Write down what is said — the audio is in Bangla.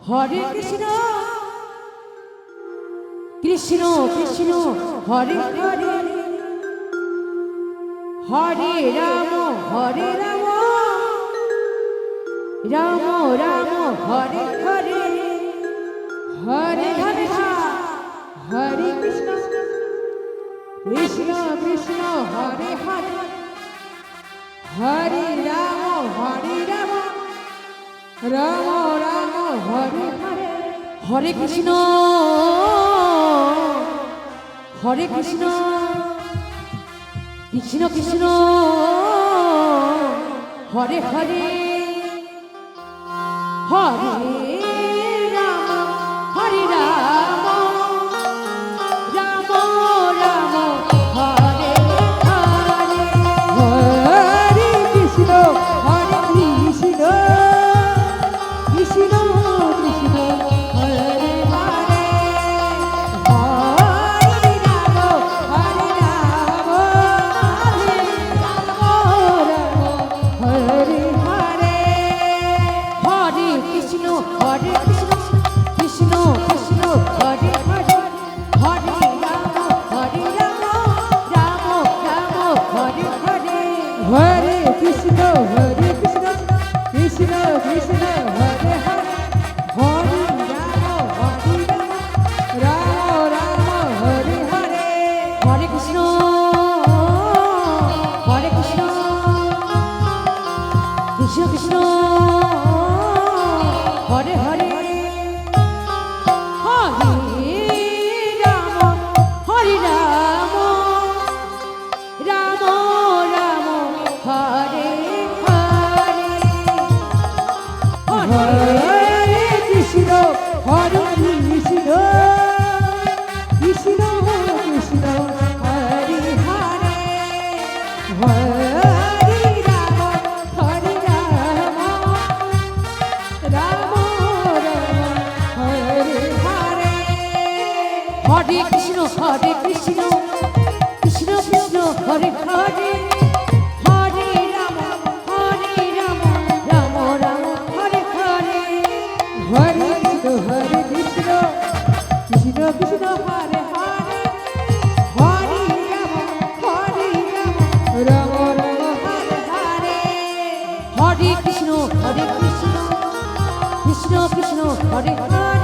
হরে কৃষ্ণ কৃষ্ণ কৃষ্ণ হরে হরে হরে রাম রাম রাম হরে হরে হরে হরে হরে কৃষ্ণ কৃষ্ণ কৃষ্ণ হরে হরে হরে রাম রাম রাম হরে হরে হরে কৃষ্ণ কৃষ্ণ কৃষ্ণ হরে হরে হরে রাম রাম রাম হরে হরে হরে কৃষ্ণ কৃষ্ণ কৃষ্ণ কৃষ্ণ হরে হরে হরে রাম হরে হরে হরে কৃষ্ণ কৃষ্ণ কৃষ্ণ হরে হরে হরে রাম রাম রাম হরে হরে হরে কৃষ্ণ কৃষ্ণ কৃষ্ণ হরে হরে হরে রাম রাম হরে হরে হরে কৃষ্ণ কৃষ্ণ কৃষ্ণ হরে হরে হরে রাম রাম রাম হরে হরে হরে কৃষ্ণ কৃষ্ণ কৃষ্ণ কৃষ্ণ হরে হরে হরে রাম রাম হরে হরে হরে কৃষ্ণ কৃষ্ণ কৃষ্ণ হরে হরে হরে রাম রাম রাম হরে হরে হরে কৃষ্ণ কৃষ্ণ কৃষ্ণ হরে হরে হরে রাম রাম হরে হরে হরে কৃষ্ণ কৃষ্ণ কৃষ্ণ হরে হরে